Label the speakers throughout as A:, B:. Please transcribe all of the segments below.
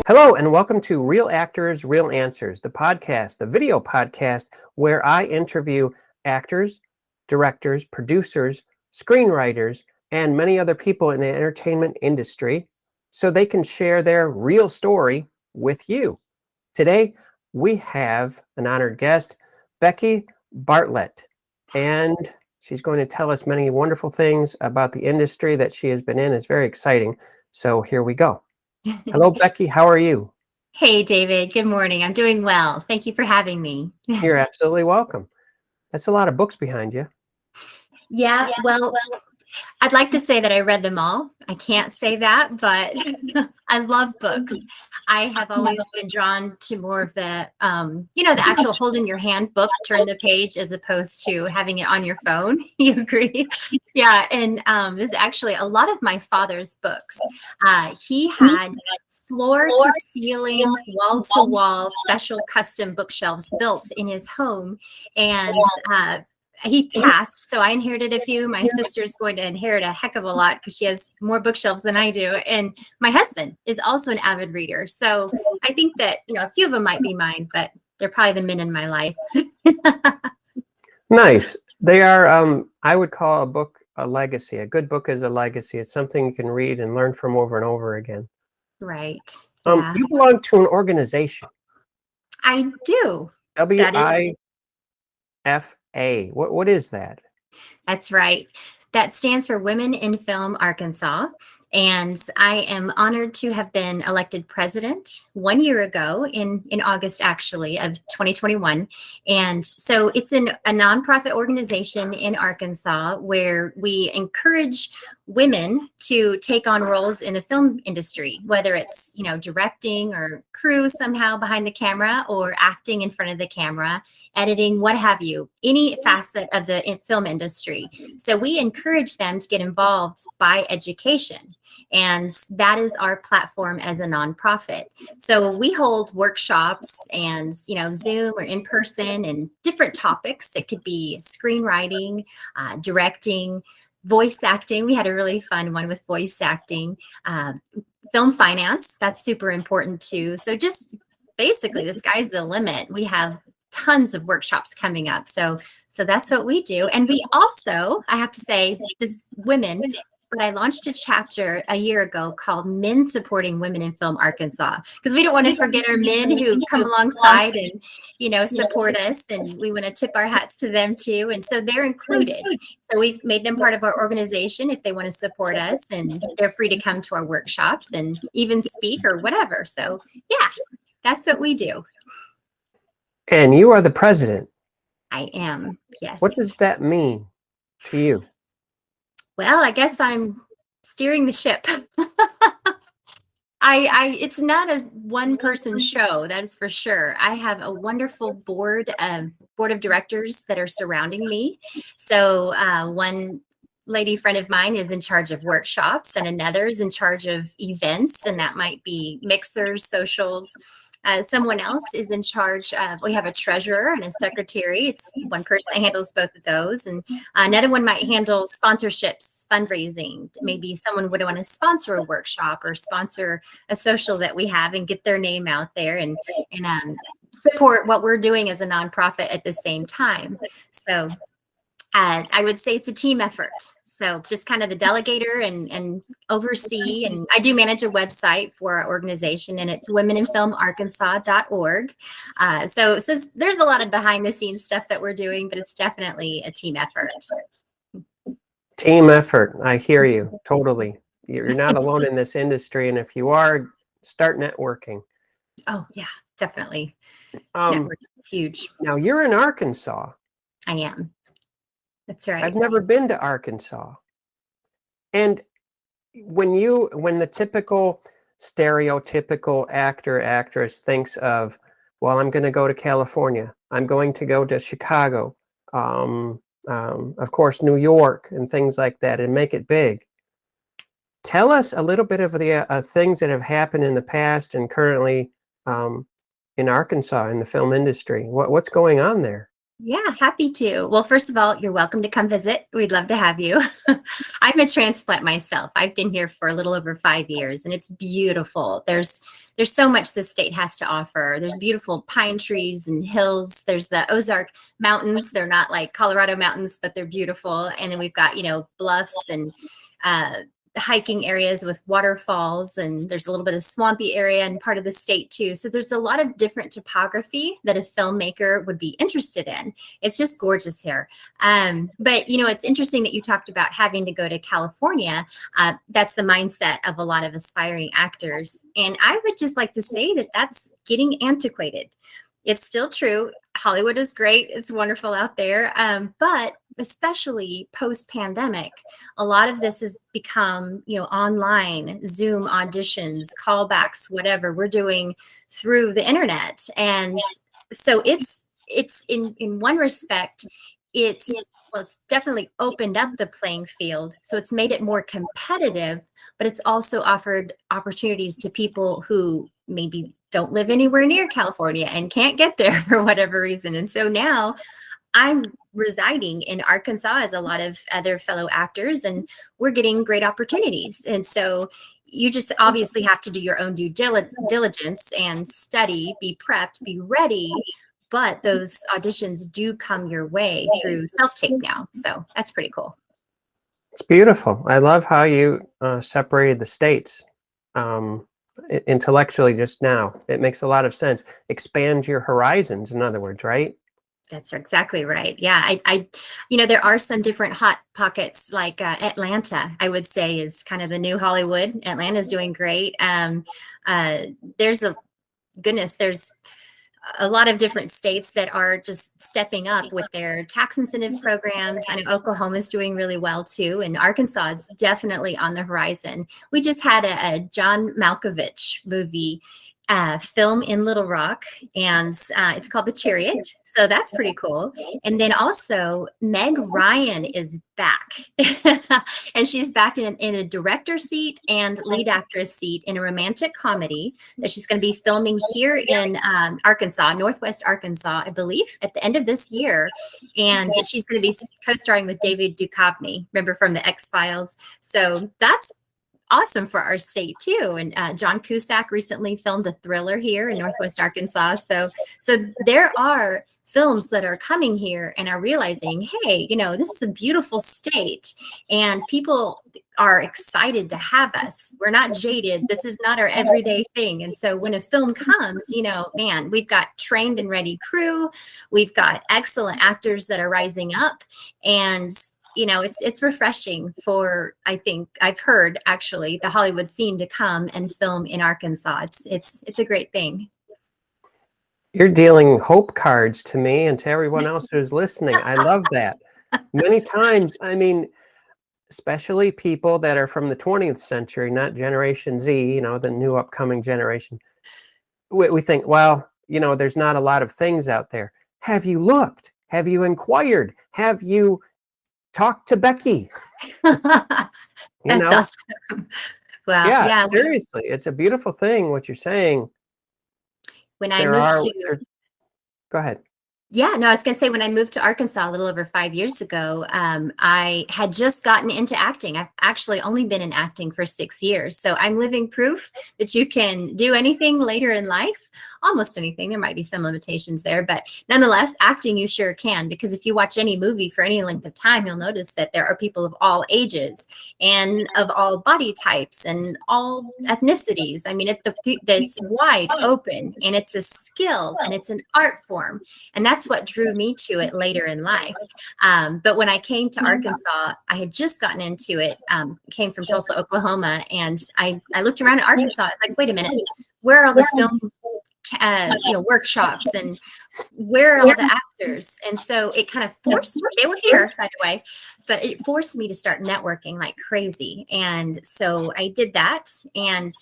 A: Hello, and welcome to Real Actors, Real Answers, the podcast, the video podcast where I interview actors, directors, producers, screenwriters, and many other people in the entertainment industry so they can share their real story with you. Today, we have an honored guest, Becky Bartlett, and she's going to tell us many wonderful things about the industry that she has been in. It's very exciting. So here we go. Hello, Becky. How are you?
B: Hey, David. Good morning. I'm doing well. Thank you for having me.
A: You're absolutely welcome. That's a lot of books behind you.
B: Yeah, well, I'd like to say that I read them all. I can't say that, but I love books. I have always been drawn to more of the actual hold in your hand book, turn the page, as opposed to having it on your phone. You agree? Yeah, and this is actually a lot of my father's books. He had floor to ceiling, wall to wall, special custom bookshelves built in his home, and he passed, so I inherited a few. My sister's going to inherit a heck of a lot because she has more bookshelves than I do. And my husband is also an avid reader. So I think that, a few of them might be mine, but they're probably the men in my life.
A: Nice. They are, I would call a book a legacy. A good book is a legacy. It's something you can read and learn from over and over again.
B: Right. Yeah.
A: You belong to an organization.
B: I do.
A: WIFA. What is that?
B: That's right. That stands for Women in Film Arkansas. And I am honored to have been elected president 1 year ago in August, actually, of 2021. And so it's a nonprofit organization in Arkansas where we encourage women to take on roles in the film industry, whether it's, directing or crew somehow behind the camera or acting in front of the camera, editing, what have you, any facet of the film industry. So we encourage them to get involved by education. And that is our platform as a nonprofit. So we hold workshops and, Zoom or in person and different topics. It could be screenwriting, directing, voice acting. We had a really fun one with voice acting, film finance. That's super important too. So just basically the sky's the limit. We have tons of workshops coming up. So that's what we do. And we also, I have to say, this women, but I launched a chapter a year ago called Men Supporting Women in Film Arkansas, because we don't want to forget our men who come alongside and, support us, and we want to tip our hats to them too. And so they're included. So we've made them part of our organization if they want to support us, and they're free to come to our workshops and even speak or whatever. So yeah, that's what we do.
A: And you are the president.
B: I am, yes.
A: What does that mean to you?
B: Well, I guess I'm steering the ship. It's not a one-person show, that is for sure. I have a wonderful board of directors that are surrounding me. So one lady friend of mine is in charge of workshops, and another is in charge of events, and that might be mixers, socials. Someone else is in charge of, we have a treasurer and a secretary. It's one person that handles both of those. And another one might handle sponsorships, fundraising. Maybe someone would want to sponsor a workshop or sponsor a social that we have and get their name out there and support what we're doing as a nonprofit at the same time. So I would say it's a team effort. So just kind of the delegator and oversee. And I do manage a website for our organization, and it's womeninfilmarkansas.org. So there's a lot of behind the scenes stuff that we're doing, but it's definitely a team effort.
A: Team effort. I hear you totally. You're not alone in this industry. And if you are, start networking.
B: Oh, yeah, definitely. Networking is huge.
A: Now you're in Arkansas.
B: I am. That's right.
A: I've never been to Arkansas. And when the typical stereotypical actor, actress thinks of, well, I'm going to go to California, I'm going to go to Chicago, of course, New York and things like that, and make it big. Tell us a little bit of the things that have happened in the past and currently in Arkansas in the film industry. What's going on there?
B: Yeah, happy to. Well, first of all, you're welcome to come visit. We'd love to have you. I'm a transplant myself. I've been here for a little over 5 years, and it's beautiful. There's so much the state has to offer. There's beautiful pine trees and hills. There's the Ozark Mountains. They're not like Colorado mountains, but they're beautiful. And then we've got, bluffs and uh, hiking areas with waterfalls, and there's a little bit of swampy area in part of the state too. So there's a lot of different topography that a filmmaker would be interested in. It's just gorgeous here. But it's interesting that you talked about having to go to California. That's the mindset of a lot of aspiring actors. And I would just like to say that that's getting antiquated. It's still true. Hollywood is great. It's wonderful out there. But especially post-pandemic, a lot of this has become, online, Zoom auditions, callbacks, whatever we're doing through the internet. And so it's in one respect, it's definitely opened up the playing field. So it's made it more competitive, but it's also offered opportunities to people who maybe don't live anywhere near California and can't get there for whatever reason. And so now I'm residing in Arkansas as a lot of other fellow actors, and we're getting great opportunities. And so you just obviously have to do your own due diligence and study, be prepped, be ready. But those auditions do come your way through self-tape now. So that's pretty cool.
A: It's beautiful. I love how you separated the states intellectually just now. It makes a lot of sense. Expand your horizons, in other words, right?
B: That's exactly right. Yeah, I there are some different hot pockets, like Atlanta, I would say, is kind of the new Hollywood. Atlanta's doing great. There's a lot of different states that are just stepping up with their tax incentive programs. I know Oklahoma's doing really well too, and Arkansas is definitely on the horizon. We just had a John Malkovich movie film in Little Rock, and it's called The Chariot. So that's pretty cool. And then also Meg Ryan is back, and she's back in a director seat and lead actress seat in a romantic comedy that she's going to be filming here in Arkansas, Northwest Arkansas, I believe, at the end of this year. And she's going to be co-starring with David Duchovny, remember from the X-Files. So that's awesome for our state too. And John Cusack recently filmed a thriller here in Northwest Arkansas. So there are films that are coming here and are realizing, hey, this is a beautiful state and people are excited to have us. We're not jaded. This is not our everyday thing. And so when a film comes, man, we've got trained and ready crew. We've got excellent actors that are rising up, and it's refreshing for, I think I've heard actually, the Hollywood scene to come and film in Arkansas. It's a great thing.
A: You're dealing hope cards to me and to everyone else who's listening. I love that. Many times, especially people that are from the 20th century, not Generation Z, the new upcoming generation, we think, well, there's not a lot of things out there. Have you looked? Have you inquired? Have you talk to Becky?
B: That's awesome. Well,
A: yeah, seriously, it's a beautiful thing what you're saying.
B: When I moved
A: go ahead.
B: Yeah, no, I was going to say, when I moved to Arkansas a little over 5 years ago, I had just gotten into acting. I've actually only been in acting for 6 years. So I'm living proof that you can do anything later in life, almost anything. There might be some limitations there, but nonetheless, acting you sure can, because if you watch any movie for any length of time, you'll notice that there are people of all ages and of all body types and all ethnicities. I mean, it's wide open, and it's a skill and it's an art form. And that's what drew me to it later in life. But when I came to Arkansas, I had just gotten into it, came from Tulsa, Oklahoma. And I looked around at Arkansas. I was like, wait a minute, where are all the film workshops, and where are all the actors? And so it kind of forced me, they were here, by the way, but it forced me to start networking like crazy. And so I did that. And,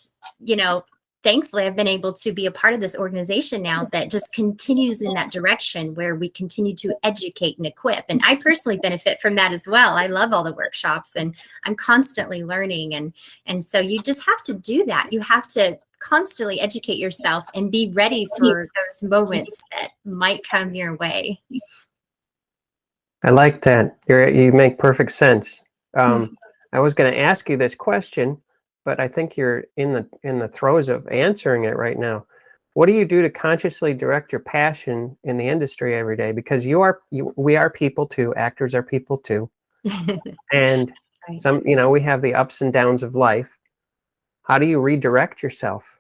B: thankfully, I've been able to be a part of this organization now that just continues in that direction, where we continue to educate and equip. And I personally benefit from that as well. I love all the workshops, and I'm constantly learning. And so you just have to do that. You have to constantly educate yourself and be ready for those moments that might come your way.
A: I like that. You make perfect sense. I was going to ask you this question, but I think you're in the throes of answering it right now. What do you do to consciously direct your passion in the industry every day? Because we are people too. Actors are people too. And
B: Right.
A: we have the ups and downs of life. How do you redirect yourself?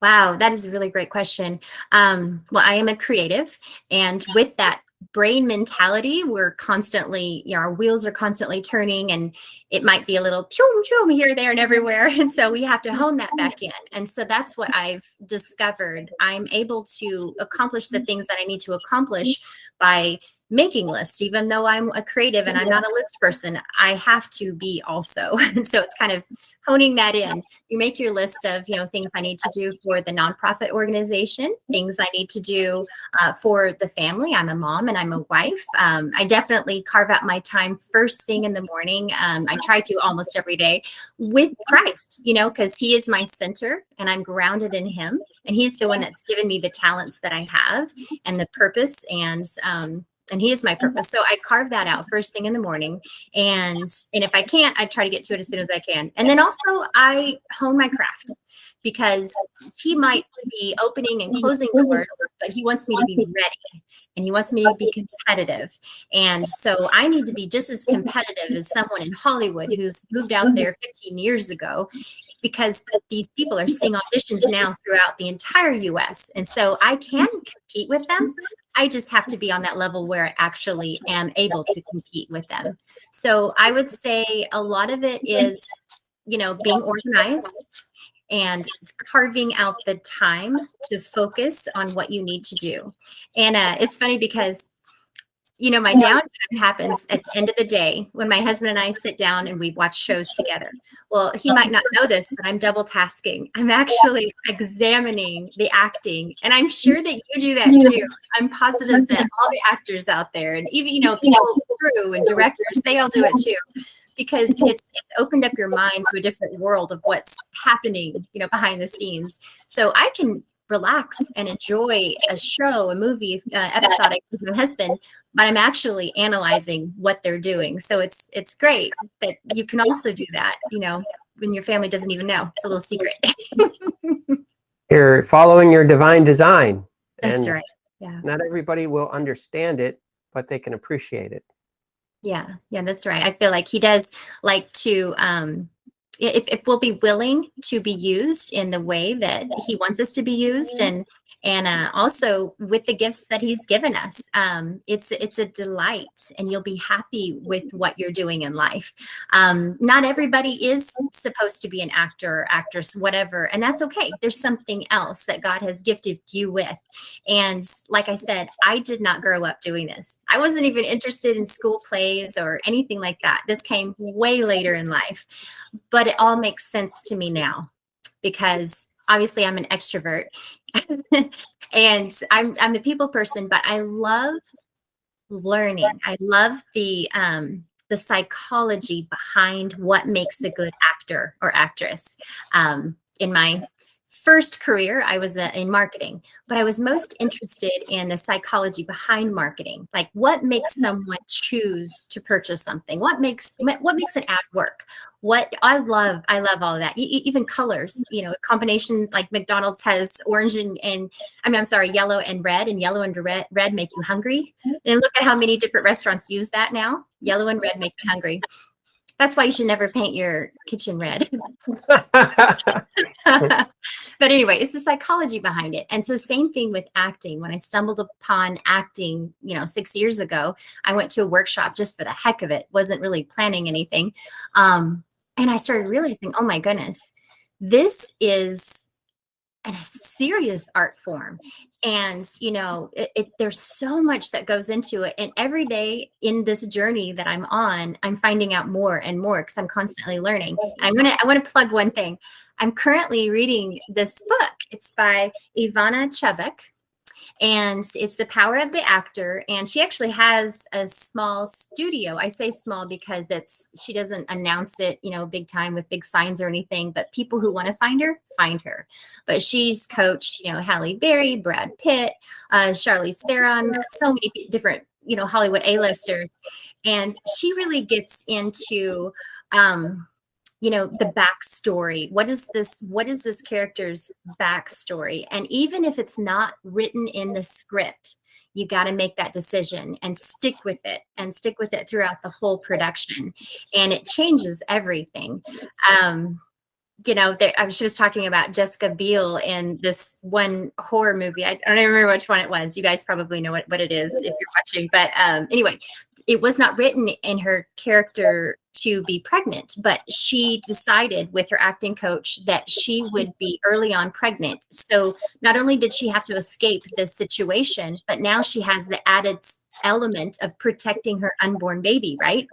B: Wow, that is a really great question. Well, I am a creative, and with that brain mentality, we're constantly, our wheels are constantly turning, and it might be a little choom choom here, there, and everywhere. And so we have to hone that back in. And so that's what I've discovered. I'm able to accomplish the things that I need to accomplish by making lists. Even though I'm a creative and I'm not a list person, I have to be also. And so it's kind of honing that in. You make your list of, things I need to do for the nonprofit organization, things I need to do for the family. I'm a mom and I'm a wife. I definitely carve out my time first thing in the morning. I try to almost every day with Christ, because he is my center and I'm grounded in him. And he's the one that's given me the talents that I have and the purpose, and he is my purpose. So I carve that out first thing in the morning. And if I can't, I try to get to it as soon as I can. And then also I hone my craft, because he might be opening and closing doors, but he wants me to be ready and he wants me to be competitive. And so I need to be just as competitive as someone in Hollywood who's moved out there 15 years ago, because these people are seeing auditions now throughout the entire US. And so I can compete with them. I just have to be on that level where I actually am able to compete with them. So I would say a lot of it is, being organized and carving out the time to focus on what you need to do. And it's funny because my downtime happens at the end of the day when my husband and I sit down and we watch shows together. Well, he might not know this, but I'm double tasking. I'm actually examining the acting, and I'm sure that you do that too. I'm positive that all the actors out there, and even, people, crew and directors, they all do it too, because it's opened up your mind to a different world of what's happening, behind the scenes. So I can relax and enjoy a show, a movie, episodic with my husband, but I'm actually analyzing what they're doing. So it's great that you can also do that, when your family doesn't even know. It's a little secret.
A: You're following your divine design.
B: That's right. Yeah.
A: Not everybody will understand it, but they can appreciate it.
B: Yeah, that's right. I feel like he does like to, if we'll be willing to be used in the way that he wants us to be used, and also with the gifts that he's given us, it's a delight, and you'll be happy with what you're doing in life. Not everybody is supposed to be an actor or actress, whatever, and that's okay. There's something else that God has gifted you with. And like I said, I did not grow up doing this. I wasn't even interested in school plays or anything like that. This came way later in life, but it all makes sense to me now, because obviously I'm an extrovert and I'm a people person, but I love learning. I love the psychology behind what makes a good actor or actress. In my first career, I was in marketing, but I was most interested in the psychology behind marketing. Like, what makes someone choose to purchase something? What makes an ad work? What I love all of that. Even colors, combinations, like McDonald's has orange and yellow and yellow and red make you hungry. And look at how many different restaurants use that now. Yellow and red make you hungry. That's why you should never paint your kitchen red. But anyway, it's the psychology behind it. And so same thing with acting. When I stumbled upon acting, 6 years ago, I went to a workshop just for the heck of it, wasn't really planning anything. And I started realizing, oh my goodness, this is a serious art form. And, there's so much that goes into it. And every day in this journey that I'm on, I'm finding out more and more, because I'm constantly learning. I want to plug one thing. I'm currently reading this book. It's by Ivana Chubbuck, and it's The Power of the Actor. And she actually has a small studio. I say small because she doesn't announce it, big time with big signs or anything, but people who want to find her. But she's coached, Halle Berry, Brad Pitt, Charlize Theron, so many different Hollywood A-listers. And she really gets into, the backstory. What is this character's backstory? And even if it's not written in the script, you got to make that decision and stick with it throughout the whole production. And it changes everything. She was talking about Jessica Biel in this one horror movie. I don't even remember which one it was. You guys probably know what it is if you're watching. But anyway, it was not written in her character to be pregnant, but she decided with her acting coach that she would be early on pregnant. So not only did she have to escape this situation, but now she has the added element of protecting her unborn baby, right?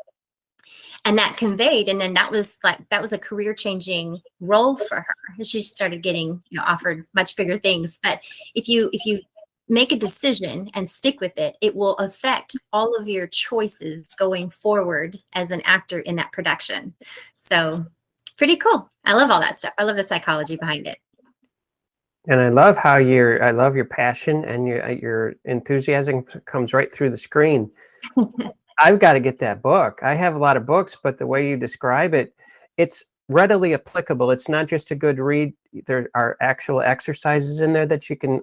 B: And that conveyed, and then that was a career changing role for her. She started getting offered much bigger things. But if you make a decision and stick with it, it will affect all of your choices going forward as an actor in that production. So pretty cool. I love all that stuff. I love the psychology behind it.
A: And I love I love your passion, and your enthusiasm comes right through the screen. I've got to get that book. I have a lot of books, but the way you describe it, it's readily applicable. It's not just a good read. There are actual exercises in there that you can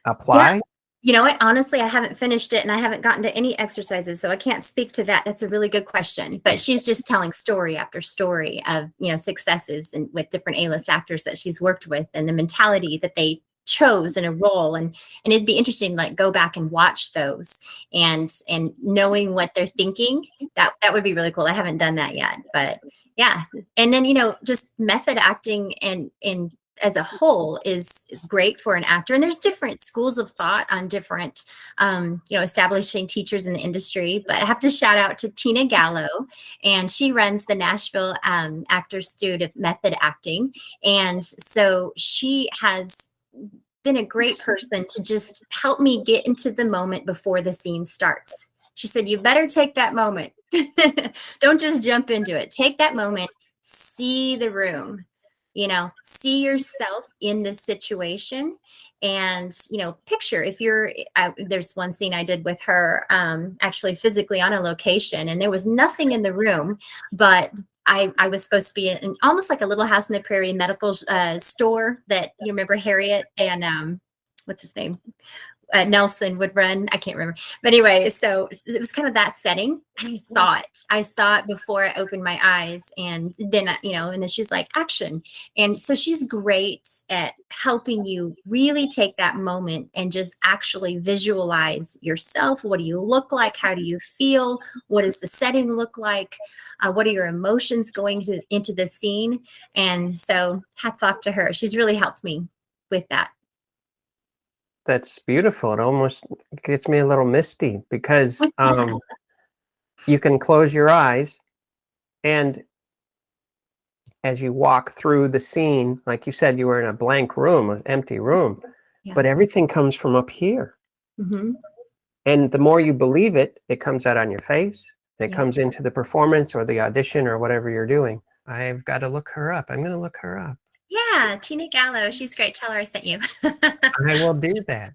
A: apply.
B: Yeah. You know what? Honestly, I haven't finished it and I haven't gotten to any exercises, so I can't speak to that. That's a really good question. But she's just telling story after story of, successes and with different A-list actors that she's worked with, and the mentality that they chose in a role. And it'd be interesting to go back and watch those and knowing what they're thinking. That would be really cool. I haven't done that yet, but yeah. And then, just method acting and as a whole is great for an actor. And there's different schools of thought on different, establishing teachers in the industry. But I have to shout out to Tina Gallo, and she runs the Nashville Actors Institute of Method Acting. And so she has been a great person to just help me get into the moment before the scene starts. She said, you better take that moment. Don't just jump into it. Take that moment, see the room, see yourself in this situation, and, picture if there's one scene I did with her, actually physically on a location, and there was nothing in the room, but I was supposed to be in almost like a Little House on the Prairie medical store that, you remember Harriet and what's his name? Nelson would run. I can't remember. But anyway, so it was kind of that setting. I saw it. I saw it before I opened my eyes. And then, and then she's like, action. And so she's great at helping you really take that moment and just actually visualize yourself. What do you look like? How do you feel? What does the setting look like? What are your emotions going into the scene? And so hats off to her. She's really helped me with that.
A: That's beautiful. It almost gets me a little misty because you can close your eyes, and as you walk through the scene, like you said, you were in a blank room, an empty room, but everything comes from up here.
B: Mm-hmm.
A: And the more you believe it, it comes out on your face. It comes into the performance or the audition or whatever you're doing. I've got to look her up. I'm going to look her up.
B: Yeah, Tina Gallo. She's great. Tell her I sent you.
A: I will do that.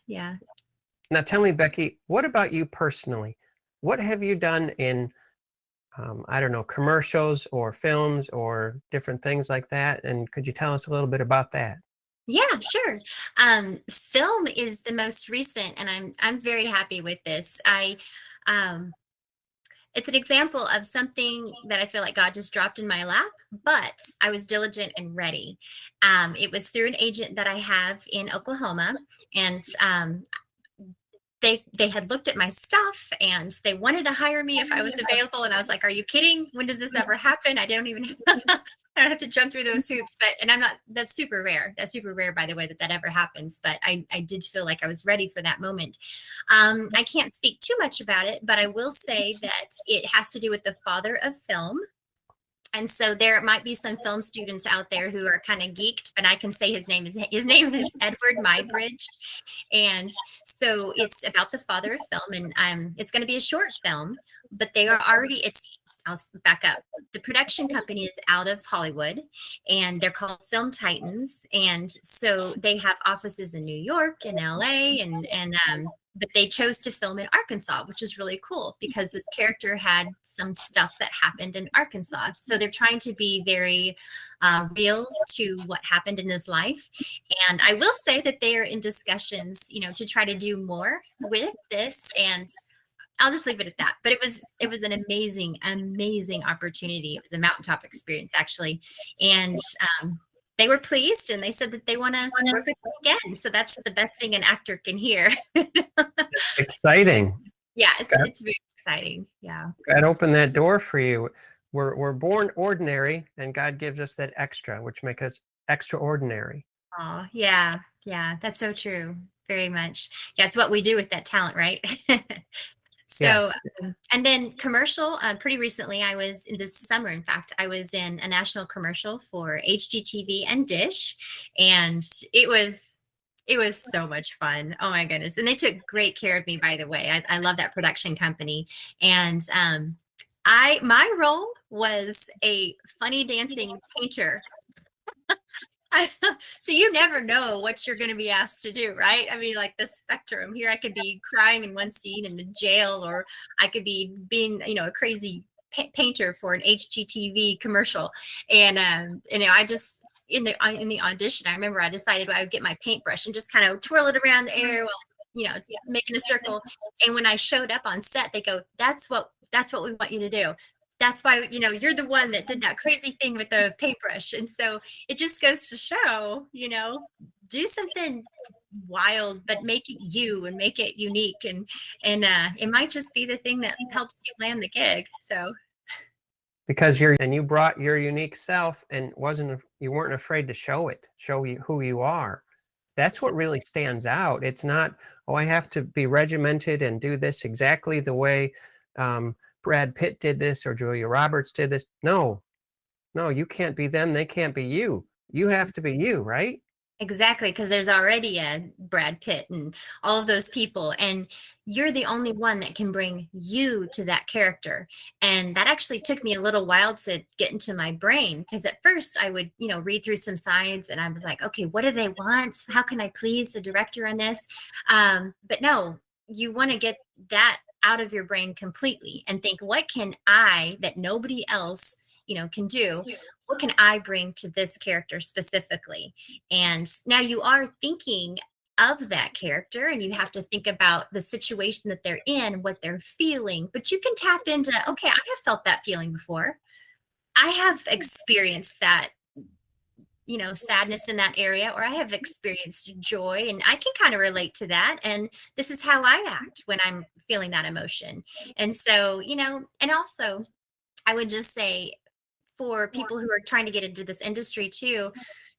B: Yeah.
A: Now tell me, Becky, what about you personally? What have you done in, I don't know, commercials or films or different things like that? And could you tell us a little bit about that?
B: Yeah, sure. Film is the most recent, and I'm very happy with this. It's an example of something that I feel like God just dropped in my lap, but I was diligent and ready. It was through an agent that I have in Oklahoma, and they had looked at my stuff and they wanted to hire me if I was available. And I was like, are you kidding? When does this ever happen? I don't even I don't have to jump through those hoops, and that's super rare. That's super rare, by the way, that ever happens. But I did feel like I was ready for that moment. I can't speak too much about it, but I will say that it has to do with the father of film. And so there might be some film students out there who are kind of geeked, but I can say his name is Edward Mybridge. And so it's about the father of film, and it's going to be a short film, but I'll back up. The production company is out of Hollywood, and they're called Film Titans. And so they have offices in New York and LA and but they chose to film in Arkansas, which is really cool because this character had some stuff that happened in Arkansas. So they're trying to be very real to what happened in his life. And I will say that they are in discussions, to try to do more with this. And I'll just leave it at that. But it was an amazing, amazing opportunity. It was a mountaintop experience, actually. And they were pleased, and they said that they want to work with me again. So that's the best thing an actor can hear.
A: Exciting.
B: Yeah, it's very exciting. Yeah.
A: God opened that door for you. We're born ordinary, and God gives us that extra, which makes us extraordinary.
B: Oh, yeah. Yeah, that's so true. Very much. Yeah, it's what we do with that talent, right? So, and then commercial, pretty recently, I was in this summer, in fact, I was in a national commercial for HGTV and Dish, and it was so much fun. Oh my goodness. And they took great care of me, by the way. I love that production company. And my role was a funny dancing painter. So you never know what you're going to be asked to do, right? I mean, like the spectrum here, I could be crying in one scene in the jail, or I could be being, a crazy painter for an HGTV commercial. And I just, in the audition, I remember I decided I would get my paintbrush and just kind of twirl it around the air while, making a circle. And when I showed up on set, they go, that's what we want you to do. That's why, you're the one that did that crazy thing with the paintbrush. And so it just goes to show, do something wild, but make it you and make it unique. And it might just be the thing that helps you land the gig. So.
A: Because you brought your unique self and you weren't afraid to show you who you are. That's what really stands out. It's not, I have to be regimented and do this exactly the way, Brad Pitt did this or Julia Roberts did this. No, you can't be them. They can't be you. You have to be you, right?
B: Exactly, because there's already a Brad Pitt and all of those people, and you're the only one that can bring you to that character. And that actually took me a little while to get into my brain, because at first I would, read through some sides and I was like, okay, what do they want? How can I please the director on this? But no, you want to get that out of your brain completely and think, what can I, that nobody else, can do? What can I bring to this character specifically? And now you are thinking of that character, and you have to think about the situation that they're in, what they're feeling, but you can tap into, okay, I have felt that feeling before. I have experienced that, sadness in that area, or I have experienced joy, and I can kind of relate to that. And this is how I act when I'm feeling that emotion. And so, and also I would just say, for people who are trying to get into this industry too,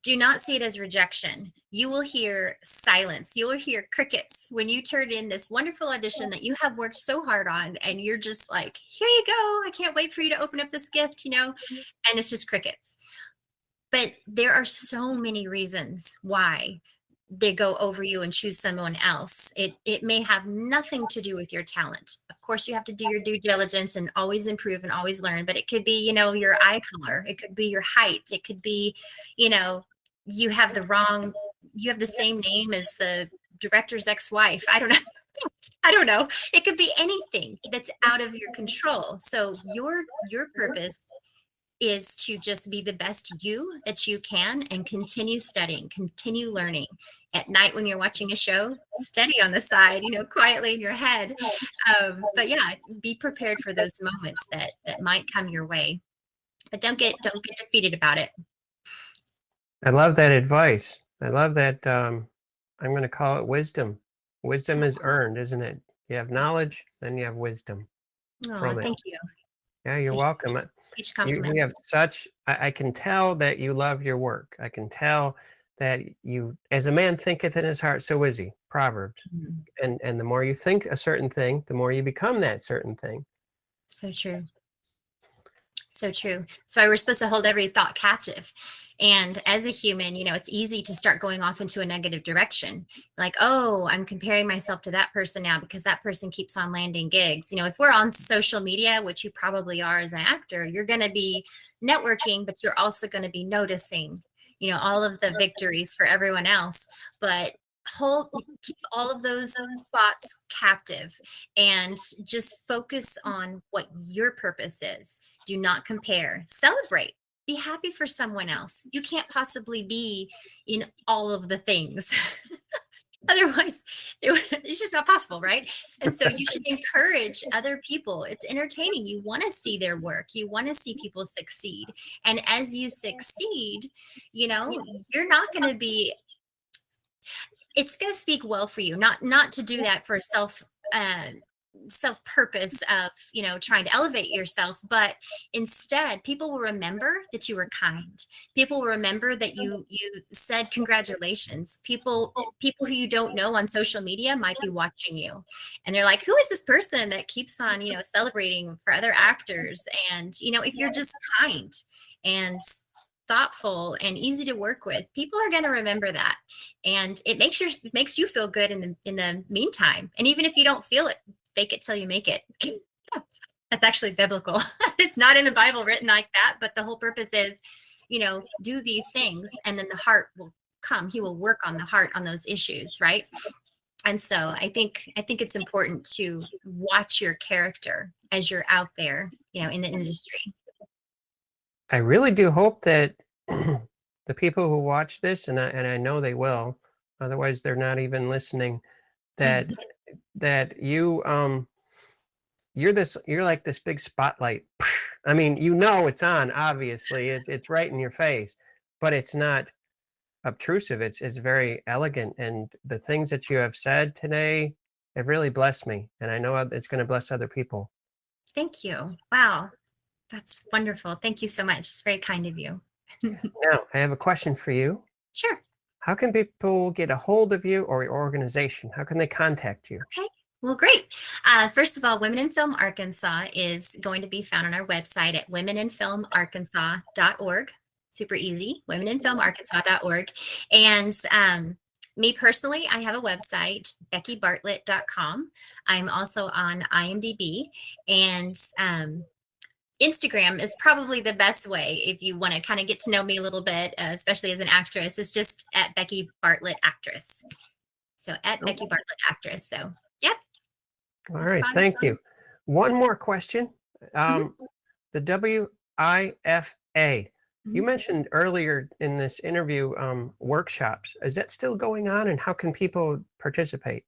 B: do not see it as rejection. You will hear silence. You will hear crickets when you turn in this wonderful audition that you have worked so hard on, and you're just like, here you go. I can't wait for you to open up this gift, and it's just crickets. But there are so many reasons why they go over you and choose someone else. It may have nothing to do with your talent. Of course, you have to do your due diligence and always improve and always learn, but it could be, your eye color. It could be your height. It could be, you have the same name as the director's ex-wife. I don't know. I don't know. It could be anything that's out of your control. So your purpose is to just be the best you that you can, and continue studying, continue learning. At night when you're watching a show, study on the side, quietly in your head. But yeah, be prepared for those moments that might come your way. But don't get defeated about it.
A: I love that advice. I love that. I'm going to call it wisdom. Wisdom is earned, isn't it? You have knowledge, then you have wisdom.
B: Oh, thank you.
A: Yeah, you're welcome.
B: Huge compliment.
A: We have I can tell that you love your work. I can tell that you, as a man thinketh in his heart, so is he. Proverbs. Mm-hmm. And the more you think a certain thing, the more you become that certain thing.
B: So true. So true. So we're supposed to hold every thought captive. And as a human, it's easy to start going off into a negative direction. Like, oh, I'm comparing myself to that person now because that person keeps on landing gigs. If we're on social media, which you probably are as an actor, you're going to be networking, but you're also going to be noticing, all of the victories for everyone else. But keep all of those thoughts captive and just focus on what your purpose is. Do not compare. Celebrate. Be happy for someone else. You can't possibly be in all of the things. Otherwise, it's just not possible, right? And so you should encourage other people. It's entertaining. You want to see their work. You want to see people succeed. And as you succeed, you're not going to be, it's going to speak well for you, not to do that for self purpose of trying to elevate yourself, but instead people will remember that you were kind. People will remember that you said congratulations. People who you don't know on social media might be watching you, and they're like, who is this person that keeps on celebrating for other actors? And if you're just kind and thoughtful and easy to work with, people are going to remember that, and it makes you feel good in the meantime. And even if you don't feel it, fake it till you make it. That's actually biblical. It's not in the Bible written like that, but the whole purpose is, do these things, and then the heart will come. He will work on the heart on those issues, right? And so I think it's important to watch your character as you're out there, in the industry.
A: I really do hope that the people who watch this, and I know they will, otherwise they're not even listening, that you're like this big spotlight. I mean, it's on, obviously, it's right in your face, but it's not obtrusive. It's very elegant, and the things that you have said today have really blessed me, and I know it's going to bless other people.
B: Thank you. Wow. That's wonderful. Thank you so much. It's very kind of you.
A: Now, I have a question for you.
B: Sure.
A: How can people get a hold of you or your organization? How can they contact you?
B: Okay. Well, great. First of all, Women in Film Arkansas is going to be found on our website at womeninfilmarkansas.org. Super easy, womeninfilmarkansas.org. And me personally, I have a website, beckybartlett.com. I'm also on IMDb, and Instagram is probably the best way if you want to kind of get to know me a little bit, especially as an actress. It's just at Becky Bartlett Actress. So at Becky Bartlett Actress. So, yep.
A: All right. Thank you. One more question. The WIFA. You mentioned earlier in this interview workshops. Is that still going on, and how can people participate?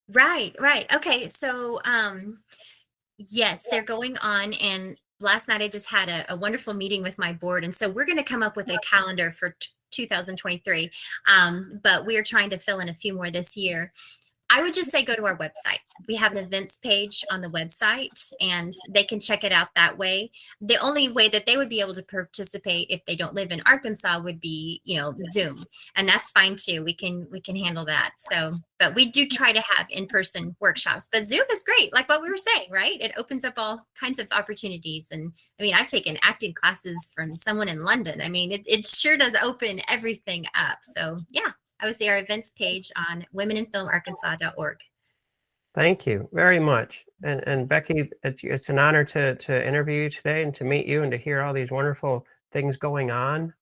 B: Right. Okay. So, yes, they're going on. And last night I just had a wonderful meeting with my board. And so we're going to come up with a calendar for 2023. But we are trying to fill in a few more this year. I would just say go to our website. We have an events page on the website, and they can check it out that way. The only way that they would be able to participate if they don't live in Arkansas would be, Zoom, and that's fine too. We can handle that. So, but we do try to have in-person workshops. But Zoom is great, like what we were saying, right? It opens up all kinds of opportunities. And I mean, I've taken acting classes from someone in London. I mean, it sure does open everything up. So, yeah. I would say our events page on womeninfilmarkansas.org.
A: Thank you very much. And Becky, it's an honor to interview you today and to meet you and to hear all these wonderful things going on.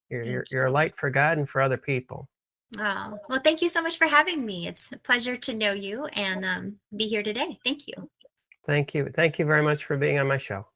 A: You're a light for God and for other people.
B: Oh, well, thank you so much for having me. It's a pleasure to know you and be here today. Thank you.
A: Thank you. Thank you very much for being on my show.